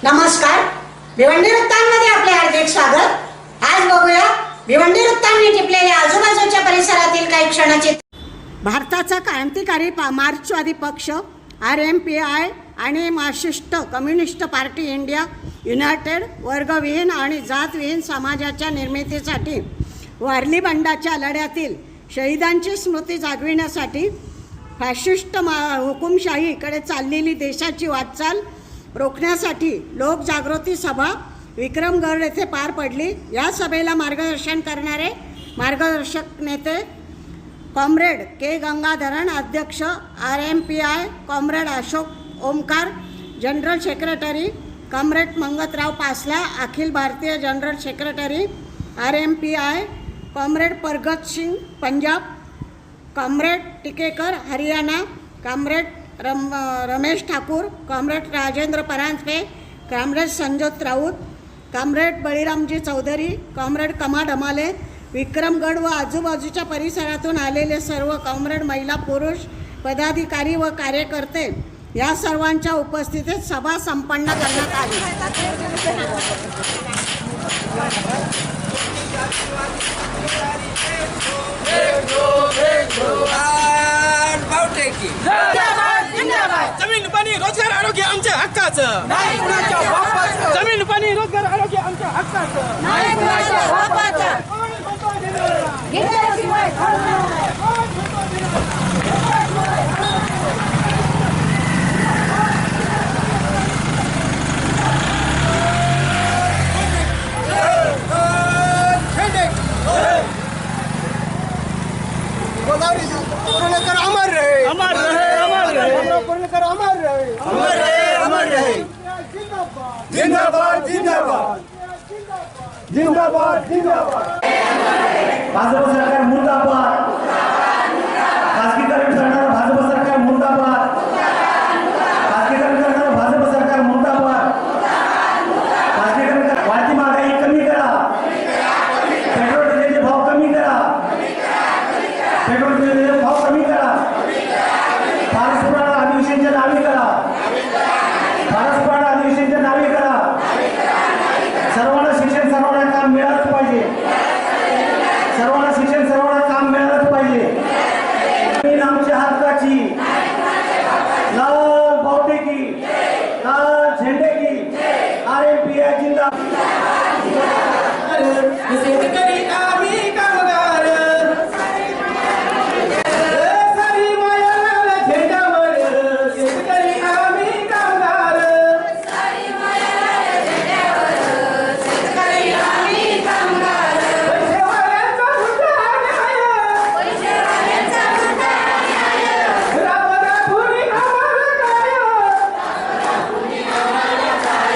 नमस्कार, भिवंडी वृत्तांमध्ये आपले हार्दिक स्वागत। आज बघूया भिवंडी वृत्तांनी टिपलेल्या आजूबाजूच्या परिसरातील काही क्षणाचे। भारताचा क्रांतिकारी मार्क्सवादी पक्ष RMPI आणि Marxist Communist Party India United वर्गविहीन आणि जातविहीन समाजाच्या निर्मितीसाठी वारली बंडाच्या लढ्यातील शहीदांची स्मृती जागविण्यासाठी फॅशिस्ट हुकुमशाहीकडे चाललेली देशाची वाटचाल रोखण्यासाठी लोकजागृती सभा विक्रमगड येथे पार पडली। या सभेला मार्गदर्शन करणारे मार्गदर्शक नेते कॉम्रेड के गंगाधरन, अध्यक्ष RMPI comrade Ashok Omkar, general secretary comrade Mangatrao Pasla, अखिल भारतीय general secretary RMPI comrade Pargat Singh Punjab, comrade Tikekar Haryana, comrade Ramesh Thakur, comrade Rajendra Paranjape, comrade Sanjot Raut, comrade Baliramji Chaudhari, comrade Kama Damale, Vikramgad व आजूबाजूच्या परिसरातून आलेले सर्व कॉम्रेड महिला पुरुष पदाधिकारी व कार्यकर्ते या सर्वांच्या उपस्थितीत सभा संपन्न करण्यात आली। जमीन पाणी रोजगार आरोग्य आमच्या हक्काचं, जमीन पाणी रोजगार आरोग्य आमच्या हक्काचं। पुरलेकर अमर रहे, अमर रहे, अमर रहे, पुरलेकर अमर रहे, अमर रहे, अमर रहे। जिंदाबाद जिंदाबाद जिंदाबाद जिंदाबाद। भाजप सरकार मुर्दाबाद, खासगीकरण करणारं भाजप सरकार मुर्दाबाद, खासगीकरण करणारं भाजप सरकार मुर्दाबाद, खासगीकरण करा, वाढती महागाई कमी करा, पेट्रोल डिझेलचे भाव कमी करा, पेट्रोल डिझेलचे भाव कमी करा, पारस्परिक अधिवेशनच्या नावे करा, पारस्परिक अधिवेशनच्या नावे करा, सर्वांना शिक्षण सर्वांना काम मिळालंच पाहिजे, सर्वांना शिक्षण सर्वांना काम मिळालंच पाहिजे। जमीन आमच्या हक्काची, लाल बावटे की, लाल झेंडे की, RMPI जिंदाबाद। शेतकरी आम्ही कामगार, सारी माया लाल झेंड्यावर, शेतकरी आम्ही कामगार, सारी माया लाल झेंड्यावर, शेतकरी आम्ही कामगार। पैसेवाल्यांचा मुद्दा न्याय, पैसेवाल्यांचा मुद्दा न्याय, राबदा कुणी आम्हाला काय, राबदा कुणी आम्हाला काय,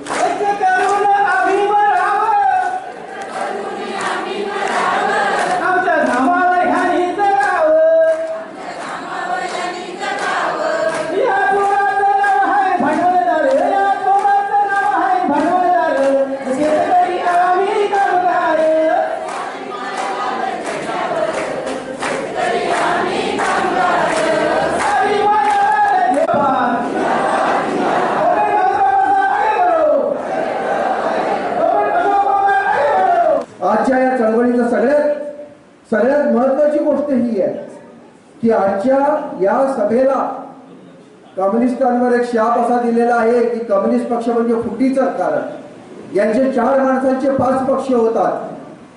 पैसे करून आम्ही मरावं, आमच्या घामाला ह्यानी जगावं, या तोडाचं नाव आहे भांडवलदार, या तोडाचं नाव आहे भांडवलदार, शेतकरी आम्ही कामगार, सारी माया लाल आजच्या या चळवळीचं सगळ्यात महत्वाची गोष्ट ही आहे की आजच्या या सभेला कम्युनिस्टांवर एक शाप असा दिलेला आहे की कम्युनिस्ट पक्ष म्हणजे फुटीचं कारण, यांचे 4 माणसांचे 5 पक्ष होतात,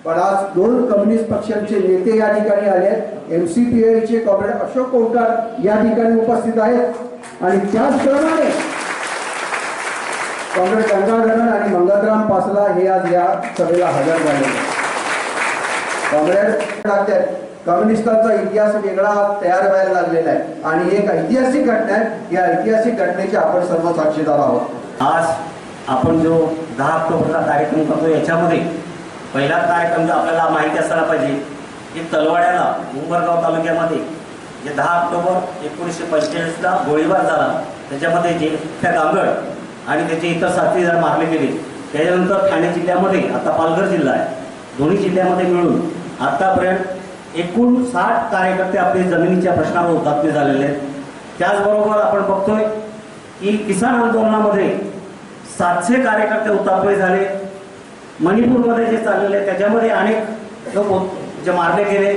पण आज 2 कम्युनिस्ट पक्षांचे नेते या ठिकाणी आले आहेत। MCPI चे कॉम्रेड अशोक ओमकार या ठिकाणी उपस्थित आहेत आणि त्याचप्रमाणे कॉम्रेड गंगाधरन आणि मंगतराव पासला हे आज या सभेला हजर झाले। कॉम्रेड कम्युनिस्टांचा इतिहास वेगळा तयार व्हायला लागलेला आहे आणि एक ऐतिहासिक घटना आहे, या ऐतिहासिक घटनेचे आपण सर्व साक्षीदार आहोत। आज आपण जो 10 ऑक्टोबरचा कार्यक्रम करतो, याच्यामध्ये पहिला कार्यक्रम जो आपल्याला माहिती असायला पाहिजे की तलवाड्याला उंबरगाव तालुक्यामध्ये जे 10 ऑक्टोबर 1945ला गोळीबार झाला, त्याच्यामध्ये जे गांगड आणि त्याचे इतर साथीदार मारले गेले। त्याच्यानंतर ठाणे जिल्ह्यामध्ये आता पालघर जिल्हा आहे, दोन्ही जिल्ह्यामध्ये मिळून आतापर्यंत एकूण 60 कार्यकर्ते आपले जमिनीच्या प्रश्नावर हुतात्मे झालेले आहेत। त्याचबरोबर आपण बघतोय की किसान आंदोलनामध्ये 700 कार्यकर्ते हुतात्मे झाले. मणिपूरमध्ये जे चाललेले त्याच्यामध्ये अनेक लोक जे मारले गेले.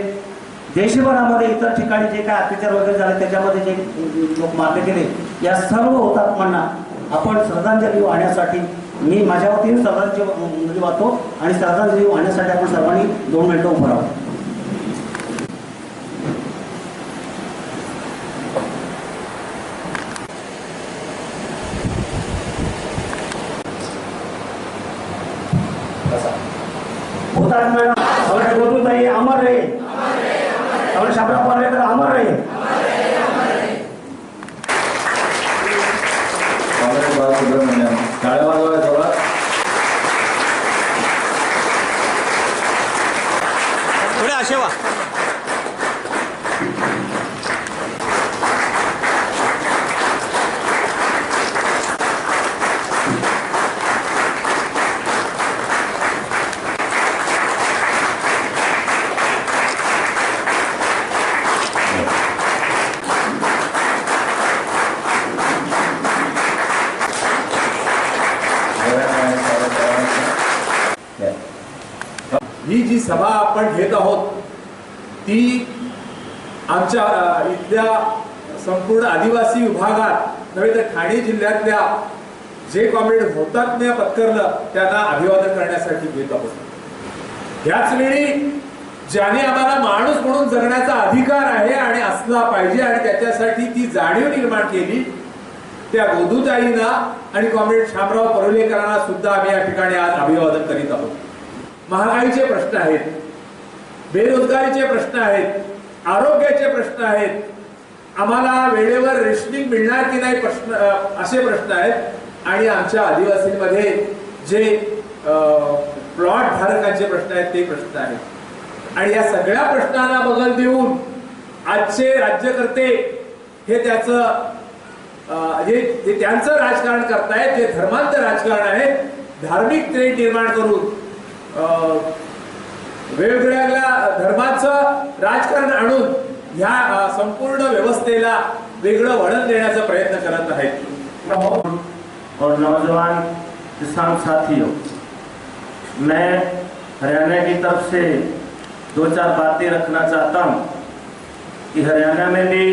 देशभरामध्ये इतर ठिकाणी जे काय अत्याचार वगैरे झाले त्याच्यामध्ये जे लोक मारले गेले, या सर्व हुतात्म्यांना आपण श्रद्धांजली वाहण्यासाठी मी माझ्या वतीने श्रद्धांजली वाहतो आणि श्रद्धांजली वाहण्यासाठी आपण सर्वांनी 2 मिनिटं उभं राहू. हुतात्म्यांना सगळ्या गोदूताई अमर रहे, सगळे शाबराव पार्लेकर अमर रहे. काँग्रेस बाळासुब्रमण्यम टाळ्या वाजवा जोरात. थोडे आशेवा. ही जी सभा आपण घेत आहोत ती आमच्या इथल्या संपूर्ण आदिवासी विभागात नव्हे तर ठाणे जिल्ह्यातल्या जे कॉम्रेड हुतात्म्य पत्करलं त्यांना अभिवादन करण्यासाठी घेत आहोत. ह्याच वेळी ज्याने आम्हाला माणूस म्हणून जगण्याचा अधिकार आहे आणि असला पाहिजे आणि त्याच्यासाठी ती जाणीव निर्माण केली त्या गोदूताईंना आणि कॉम्रेड शामराव परुलेकरांना सुद्धा आम्ही या ठिकाणी आज अभिवादन करीत आहोत. महागाईचे प्रश्न आहेत, बेरोजगारीचे प्रश्न आहेत, आरोग्याचे प्रश्न आहेत, आम्हाला वेळेवर रेशनिंग मिळणार की नाही प्रश्न, असे प्रश्न आहेत आणि आमच्या आदिवासींमध्ये जे प्लॉट धारकांचे प्रश्न आहेत ते प्रश्न आहेत. आणि या सगळ्या प्रश्नांना बगल देऊन आजचे राज्यकर्ते हे त्याचं जे त्यांचं राजकारण करतायत, जे धर्मांतर राजकारण आहे, धार्मिक तेढ निर्माण करून वेगवेगळ्या धर्माचं राजकारण आणून ह्या संपूर्ण व्यवस्थेला वेगळं वळण देण्याचा प्रयत्न करत आहेत. और नौजवान किसान साथियों, मैं हरियाणा की तरफ से 2-4 बातें रखना चाहता हूं कि हरियाणा में भी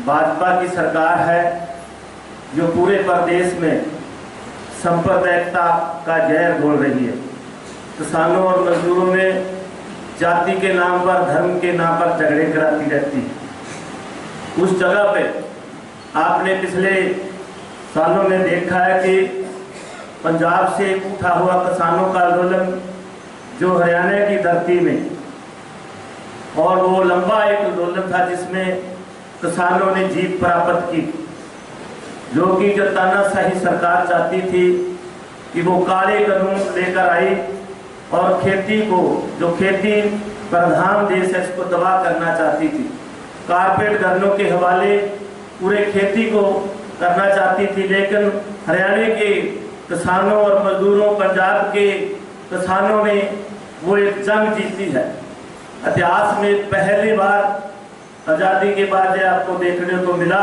भाजपा की सरकार है जो पूरे प्रदेश में सांप्रदायिकता का जहर घोल रही है. किसानों और मजदूरों में जाति के नाम पर, धर्म के नाम पर झगड़े कराती रहती है. उस जगह पे आपने पिछले सालों में देखा है कि पंजाब से उठा हुआ किसानों का आंदोलन जो हरियाणा की धरती में, और वो लंबा एक आंदोलन था जिसमें किसानों ने जीत प्राप्त की, जो कि जो तानाशाही सरकार चाहती थी कि वो काले कानून लेकर आई और खेती को, जो खेती प्रधान देश है, इसको तबाह करना चाहती थी. कारपेट घरों के हवाले पूरे खेती को करना चाहती थी. लेकिन हरियाणा के किसानों और मजदूरों, पंजाब के किसानों ने वो एक जंग जीती है. इतिहास में पहली बार आज़ादी के बाद आपको देखने को मिला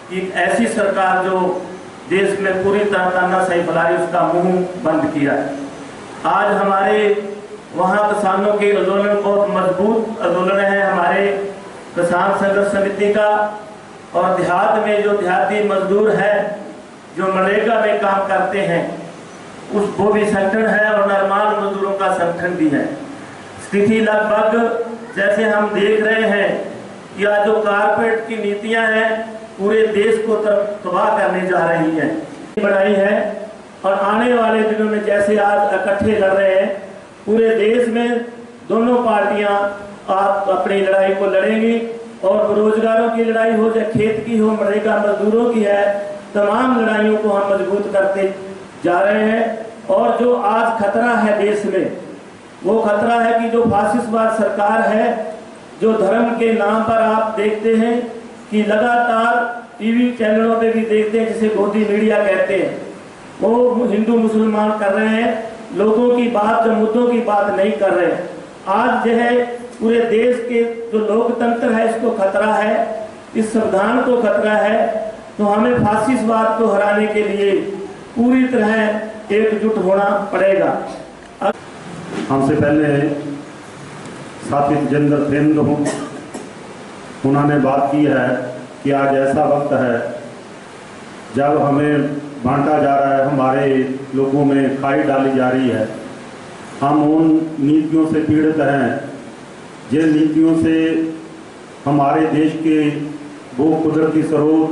कि ऐसी सरकार जो देश में पूरी तरह तानाशाही फैला रही, उसका मुंह बंद किया है. आज हमारे वहाँ किसानों के आंदोलन बहुत मजबूत आंदोलन है. हमारे किसान संघर्ष समिति का, और देहात में जो देहाती मजदूर है जो मनरेगा में काम करते हैं वो भी संगठन है और निर्माण मजदूरों का संगठन भी है. स्थिति लगभग जैसे हम देख रहे हैं कि आज जो कारपेट की नीतियां हैं पूरे देश को तबाह करने जा रही हैं, बढ़ाई है. और आने वाले दिनों में जैसे आज इकट्ठे लड़ रहे हैं, पूरे देश में दोनों पार्टियां आप अपनी लड़ाई को लड़ेंगी और बेरोजगारों की लड़ाई हो, चाहे खेत की हो, मनरेगा मजदूरों की है, तमाम लड़ाइयों को हम मजबूत करते जा रहे हैं. और जो आज खतरा है देश में, वो खतरा है कि जो फासिस्टवाद सरकार है, जो धर्म के नाम पर आप देखते हैं कि लगातार टीवी चैनलों पे भी देखते हैं, जिसे गोदी मीडिया कहते हैं, वो हिंदू मुसलमान कर रहे हैं, लोगों की बात, जो मुद्दों की बात नहीं कर रहे हैं. आज जो है पूरे देश के जो लोकतंत्र है इसको खतरा है, इस संविधान को खतरा है. तो हमें फासिस्टवाद को हराने के लिए पूरी तरह एकजुट होना पड़ेगा। हमसे पहले साथी जितेंद्र फेंद्र हूँ, उन्होंने बात की है कि आज ऐसा वक्त है जब हमें बांटा जा रहा है, हमारे लोगों में खाई डाली जा रही है। हम उन नीतियों से पीड़ित हैं जिन नीतियों से हमारे देश के वो कुदरती स्रोत,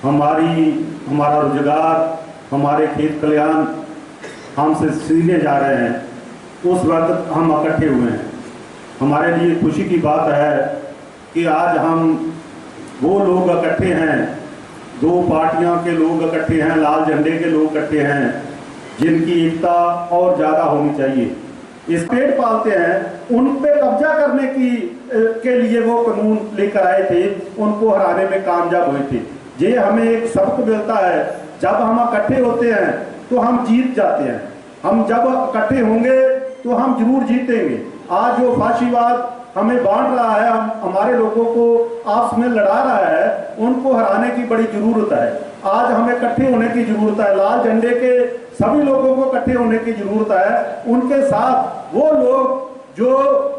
हमारा रोजगार, हमारे खेत खलिहान हमसे छीने जा रहे हैं। उस वक्त हम इकट्ठे हुए हैं। हमारे लिए खुशी की बात है कि आज हम वो लोग इकट्ठे हैं, दो पार्टियों के लोग इकट्ठे हैं, लाल झंडे के लोग इकट्ठे हैं, जिनकी एकता और ज़्यादा होनी चाहिए। इस पेड़ पालते हैं, उन पे कब्जा करने के लिए वो कानून लेकर आए थे, उनको हराने में कामयाब हुए थे। ये हमें एक सबक मिलता है, जब हम इकट्ठे होते हैं तो हम जीत जाते हैं। हम जब इकट्ठे होंगे तो हम जरूर जीतेंगे। आज जो फाशीवाद हमें बांट रहा है, हमारे लोगों को आपस में लड़ा रहा है, उनको हराने की बड़ी जरूरत है। आज हमें इकट्ठे होने की जरूरत है। लाल झंडे के सभी लोगों को इकट्ठे होने की जरूरत है। उनके साथ वो लोग जो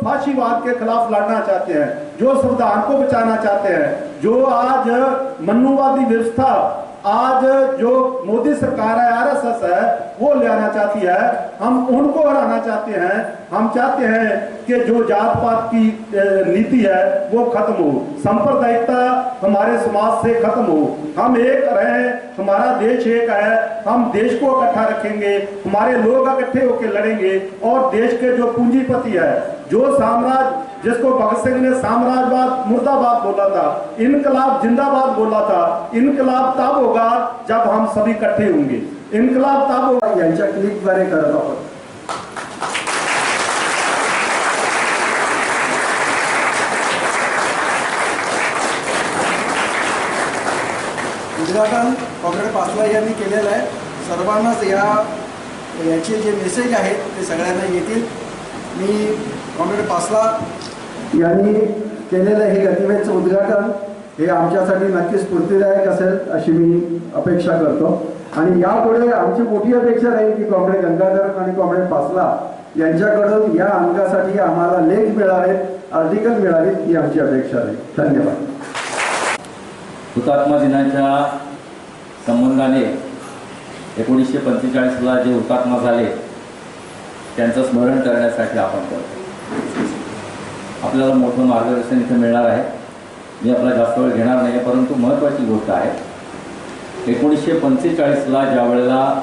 फाशीवाद के खिलाफ लड़ना चाहते हैं, जो संविधान को बचाना चाहते हैं, जो आज मनुवादी व्यवस्था, आज जो मोदी सरकार है, आरएसएस है, वो ले आना चाहती है, हम उनको हराना चाहते हैं। हम चाहते हैं कि जो जात पात की नीति है वो खत्म हो, सांप्रदायिकता हमारे समाज से खत्म हो, हम एक रहें, हमारा देश एक है, हम देश को इकट्ठा रखेंगे, हमारे लोग इकट्ठे होकर लड़ेंगे और देश के जो पूंजीपति है, जो साम्राज्य, जिसको भगत सिंह ने साम्राज्यवाद मुर्दाबाद बोला था, इनकलाब जिंदाबाद बोला था, इनकलाब तब होगा जब हम सभी इकट्ठे होंगे। इनकलाब तब होगा। यांच्या क्लिकद्वारे करत आहोत। उद्घाटन कॉम्रेड पासला यांनी केलेलं आहे। सर्वांनाच याचे जे मेसेज आहेत ते सगळ्यांना येतील। मी कॉम्रेड पासला यांनी केलेलं हे गतिविधीचं उद्घाटन हे आमच्यासाठी नक्कीच स्फूर्तिदायक असेल अशी मी अपेक्षा करतो। आणि यापुढे आमची मोठी अपेक्षा राहील की कॉम्रेड गंगाधर आणि कॉम्रेड पासला यांच्याकडून या अंगासाठी आम्हाला लेख मिळावेत, आर्टिकल मिळावेत ही आमची अपेक्षा राहील। धन्यवाद। हुतात्मा दिनाच्या संबंधाने 1945ला जे हुतात्मा झाले त्यांचं स्मरण करण्यासाठी आपण करतो। आपल्याला मोठं मार्गदर्शन इथे मिळणार आहे। मी आपला जास्त वेळ घेणार नाही, परंतु महत्त्वाची गोष्ट आहे 1945ला ज्या वेळेला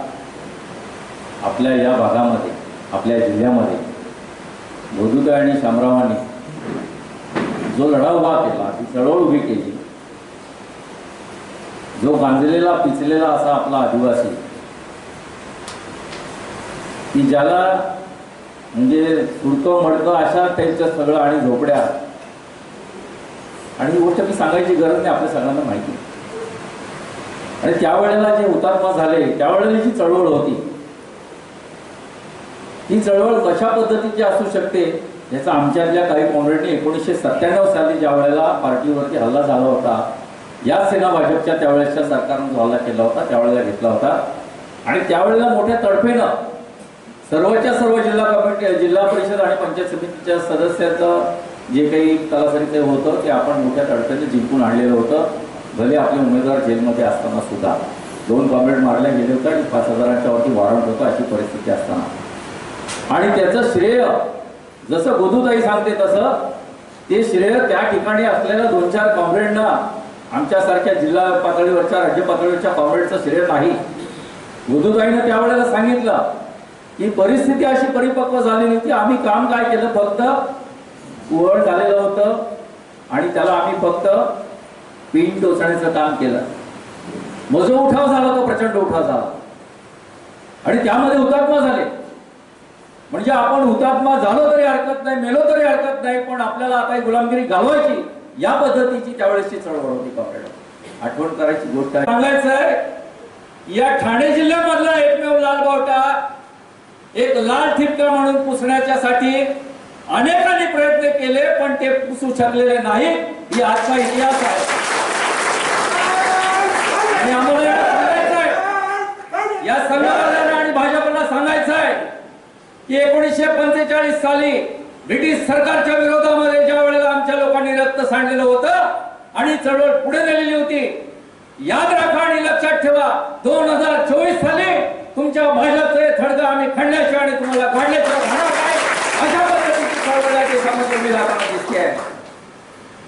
आपल्या या भागामध्ये, आपल्या जिल्ह्यामध्ये गोदुताई आणि शामरावांनी जो लढा उभा केला, ती चळवळ उभी केली, जो गांजलेला पिचलेला असा आपला आदिवासी, की ज्याला म्हणजे सुरतं मडकं अशा टाईपचं सगळं आणि झोपड्या, आणि ही गोष्ट मी सांगायची गरज नाही, आपल्या सगळ्यांना माहिती आहे। आणि त्यावेळेला जे हुतात्मा झाले त्यावेळेला जी चळवळ होती, ती चळवळ कशा पद्धतीची असू शकते याचा आमच्यातल्या काही कॉम्रेडनी 1997 साली ज्या वेळेला पार्टीवरती हल्ला झाला होता, या सेना भाजपच्या त्यावेळेसच्या सरकारनं जो हल्ला केला होता त्यावेळेला घेतला होता। आणि त्यावेळेला मोठ्या तडफेनं सर्वच्या सर्व जिल्हा कमिटी, जिल्हा परिषद आणि पंचायत समितीच्या सदस्याचं जे काही तलासरीचे होतं ते आपण मोठ्या तडफेने जिंकून आणलेलं होतं। भले आपले उमेदवार जेलमध्ये असताना सुद्धा 2 कॉम्रेड मारले गेले होते आणि 5,000च्या वरती वॉरंट होतं अशी परिस्थिती असताना, आणि त्याचं श्रेय जसं गोदूताई सांगते तसं ते श्रेय त्या ठिकाणी असलेल्या 2-4 कॉम्रेडना, आमच्यासारख्या जिल्हा पातळीवरच्या, राज्य पातळीवरच्या कॉम्रेडचं श्रेय नाही। गोदूताईनं त्यावेळेला सांगितलं की परिस्थिती अशी परिपक्व झालेली होती, आम्ही काम काय केलं, फक्त उघड झालेलं होतं आणि त्याला आम्ही फक्त पिन टोचण्याचं काम केलं। मग जो उठाव झाला तो प्रचंड उठाव झाला आणि त्यामध्ये हुतात्मा झाले। म्हणजे आपण हुतात्मा झालो तरी हरकत नाही, मेलो तरी हरकत नाही, पण आपल्याला आता गुलामगिरी घालवायची या पद्धतीची त्यावेळेसची चळवळ होती। कॉम्रेड आठवण करायची गोष्ट आहे। सांगायचं आहे या ठाणे जिल्ह्यामधला एकमेव लाल बावटा एक लाल ठिपका म्हणून पुसण्याच्यासाठी अनेकांनी प्रयत्न केले, पण ते पुसू शकलेले नाही। ही आजचा इतिहास आहे आणि आम्हाला सांगायचं आहे 1945 साली ब्रिटिश सरकारच्या विरोधामध्ये ज्या वेळेला आमच्या लोकांनी रक्त सांडलेलं होतं आणि चळवळ पुढे नेलेली होती, याद राखा आणि लक्षात ठेवा, 2024 साली तुमच्या भाजपचे थडगा आम्ही खणल्याशिवाय आणि तुम्हाला काढल्याशिवाय राहणार नाही, अशा पद्धतीची चळवळ या देशामध्ये उभी राहताना दिसते आहे.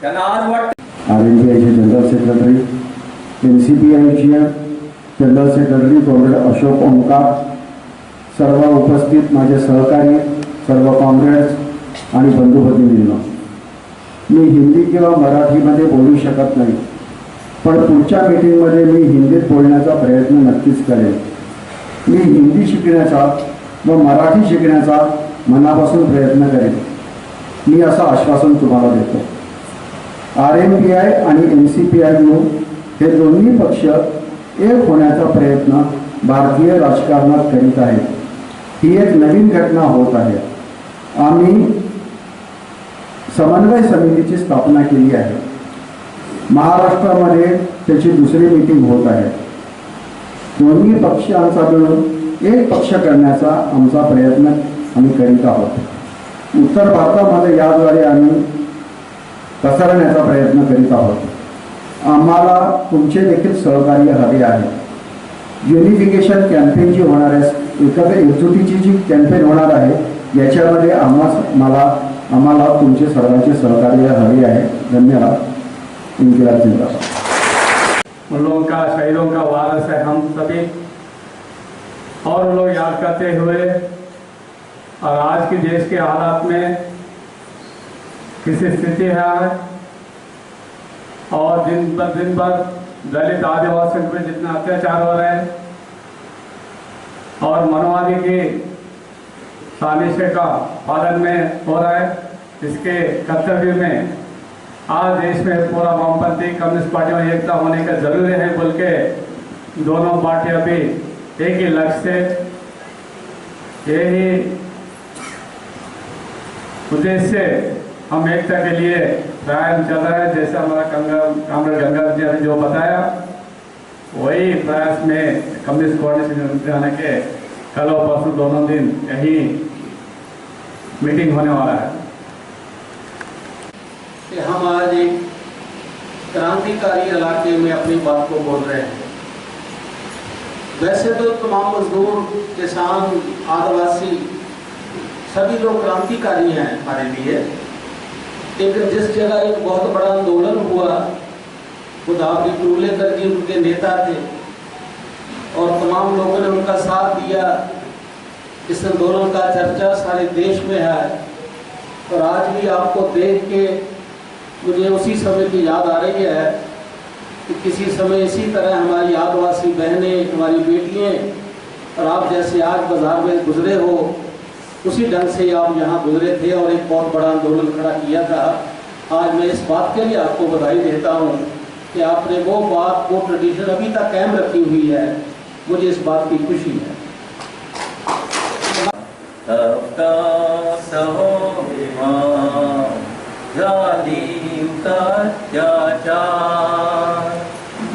त्यांना आज वाटतं आरएनपीआयचे जनरल सेक्रेटरी, एनसीपीआयचे general secretary comrade Ashok Omkar, सर्व उपस्थित माझे सहकारी, सर्व कॉम्रेड्स आणि बंधू भगिनींनो, मी हिंदी किंवा मराठीमध्ये बोलू शकत नाही, पण पुढच्या मीटिंगमध्ये मी हिंदीत बोलण्याचा प्रयत्न नक्कीच करेन. मी हिंदी शिकण्याचा व मराठी शिकण्याचा मनापासून प्रयत्न करेन, मी असं आश्वासन तुम्हाला देतो. आरएनपीआय आणि एनसीपीआययू हे दोन्ही पक्ष एक होण्याचा प्रयत्न भारतीय राजकारणात करीत आहेत. ही एक नवीन घटना होत आहे. आम्ही समन्वय समितीची स्थापना केली आहे. महाराष्ट्रामध्ये त्याची दुसरी मीटिंग होत आहे. दोन्ही पक्षांचा मिळून एक पक्ष करण्याचा आमचा प्रयत्न आम्ही करीत आहोत. उत्तर भारतामध्ये याद्वारे आम्ही पसरण्याचा प्रयत्न करीत आहोत. आम्हाला तुमचे देखील सहकार्य हवे आहे. युनिफिकेशन कॅम्पेन जी होणार आहे, एकजुटीची जी कॅम्पेन होणार आहे, याच्यामध्ये आम्हाला तुमचे सर्वांचे सहकार्य हवे आहे. धन्यवाद. इन्किलाब जिंदाबाद. उन लोगों का, शहीदों का वारस है हम सभी, और उन लोग याद करते हुए और आज की देश के हालात में किसी स्थिति है और दिन पर दलित आदिवासियों पर जितना अत्याचार हो रहे हैं और मनोवादी की साजिशों का पालन में हो रहा है, इसके कर्तव्य में आज देश में पूरा वामपंथी कम्युनिस्ट पार्टियों में एकता होने का जरूरी है बोल के दोनों पार्टियां भी एक ही लक्ष्य से, यही उद्देश्य से हम एकता के लिए प्रयास चल रहा है. जैसे हमारा कॉमरेड गंगा जी ने जो बताया, वही प्रयास में कम्युनिस्ट कोऑर्डिनेशन जाने के कल और परसों दोनों दिन यही मीटिंग होने वाला है. कि हम आज एक क्रांतिकारी इलाके में अपनी बात को बोल रहे हैं. वैसे तो तमाम मजदूर, किसान, आदिवासी सभी लोग क्रांतिकारी हैं हमारे लिए, लेकिन जिस जगह एक बहुत बड़ा आंदोलन हुआ, खुद आपकी कुरुलेकर जी उनके नेता थे और तमाम लोगों ने उनका साथ दिया. इस आंदोलन का चर्चा सारे देश में है और आज भी आपको देख के मुझे उसी समय की याद आ रही है कि किसी समय इसी तरह हमारी आदिवासी बहनें, हमारी बेटियां और आप जैसे आज बाजार में गुजरे हो, उसी ढंग से आप यहाँ गुजरे थे और एक बहुत बड़ा आंदोलन खड़ा किया था. आज मैं इस बात के लिए आपको बधाई देता हूँ कि आपने वो बात, वो ट्रेडिशन अभी तक कायम रखी हुई है. मुझे इस बात की खुशी है.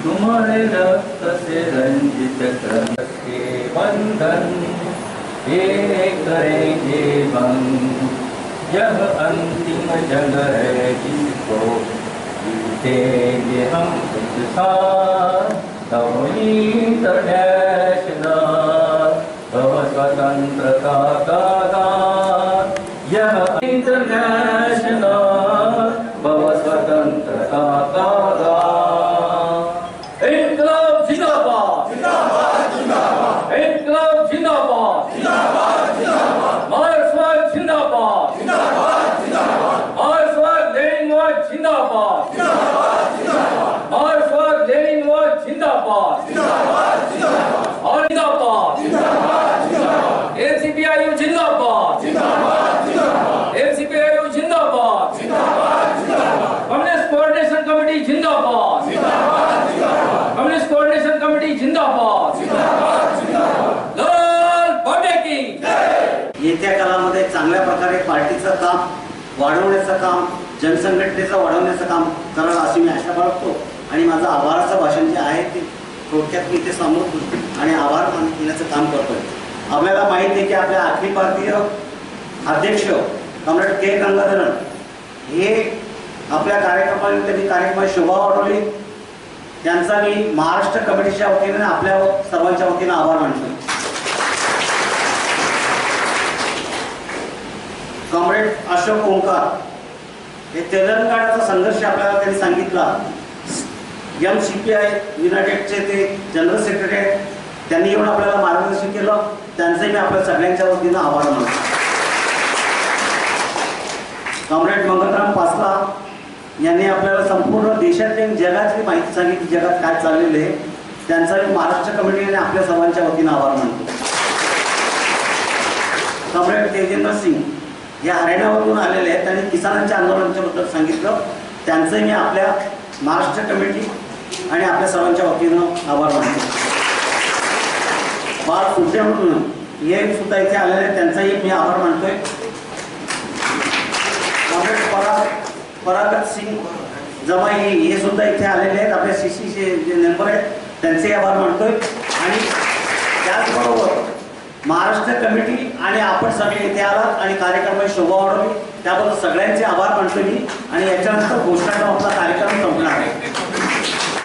तुम्हारे रक्त से रंजित के बंधन ये करेंगे बंद. यह अंतिम जंग है जिसको जीतेंगे हम एक साथ. तब इंटरनेशनल भव स्वतंत्रता का गान. यह इंटरनेशनल भव स्वतंत्रता का गान. इनकलाब जिंदाबाद, इनकलाब जिंदाबाद, मार्क्सवाद जिंदाबाद, मार्क्सवाद लेनिनवाद जिंदाबाद, मार्क्सवाद लेनिनवाद जिंदाबाद, और जिंदाबाद, एनसीपीआईयू जिंदाबाद, एनसीपीआईयू जिंदाबाद, कम्युनिस्ट कोऑर्डिनेशन कमिटी जिंदाबाद, कम्युनिस्ट कोऑर्डिनेशन कमिटी जिंदाबाद, लाल बहादुर की. येत्या काळामध्ये चांगल्या प्रकारे पार्टीचं काम वाढवण्याचं काम, जनसंघटनेचं वाढवण्याचं काम कराल अशी मी आशा बाळगतो. आणि माझं आभाराचं भाषण जे आहे ते थोडक्यात मी ते सांगतो आणि आभार मानण्याचं काम करतोय. आपल्याला माहिती आहे की आपल्या अखिल भारतीय अध्यक्ष कॉम्रेड के गंगाधरन हे आपल्या कार्यक्रमाने त्यांनी कार्यक्रमाची शोभा वाढवली. त्यांचा मी महाराष्ट्र कमिटीच्या वतीने आपल्या सर्वांच्या वतीने आभार मानतो. कॉम्रेड अशोक ओंकार हे तेलंगणाचा संघर्ष आपल्याला त्यांनी सांगितला. MCPI युनायटेडचे ते जनरल सेक्रेटरी आहेत. त्यांनी येऊन आपल्याला मार्गदर्शन केलं. त्यांचे मी आपल्या सगळ्यांच्या वतीनं आभार मानतो. कॉम्रेड मंगलराम पासला यांनी आपल्याला संपूर्ण देशातली आणि जगातली माहिती सांगितली, जगात काय चाललेलं आहे. त्यांचा मी महाराष्ट्र कमिटीने आपल्या सर्वांच्या वतीनं आभार मानतो. कॉम्रेड तेजेंद्र सिंग या हरियाणावरून आलेले आहेत. त्यांनी किसानांच्या आंदोलनाच्या बद्दल सांगितलं. त्यांचंही मी आपल्या महाराष्ट्र कमिटी आणि आपल्या सर्वांच्या वतीनं आभार मानतो. बाळ सुटे म्हणून हे सुद्धा इथे आलेले आहेत. त्यांचाही मी आभार मानतोय. परागत सिंग जमाई हे सुद्धा इथे आलेले आहेत. आपल्या CCचे जे मेंबर आहेत त्यांचे आभार मानतोय. आणि त्याचबरोबर महाराष्ट्र कमिटी आणि आपण सगळे इथे आलात आणि कार्यक्रमाची शोभा वाढवली त्याबद्दल सगळ्यांचे आभार मानतो मी. आणि याच्यानंतर घोषणा आपला कार्यक्रम संपणार आहे.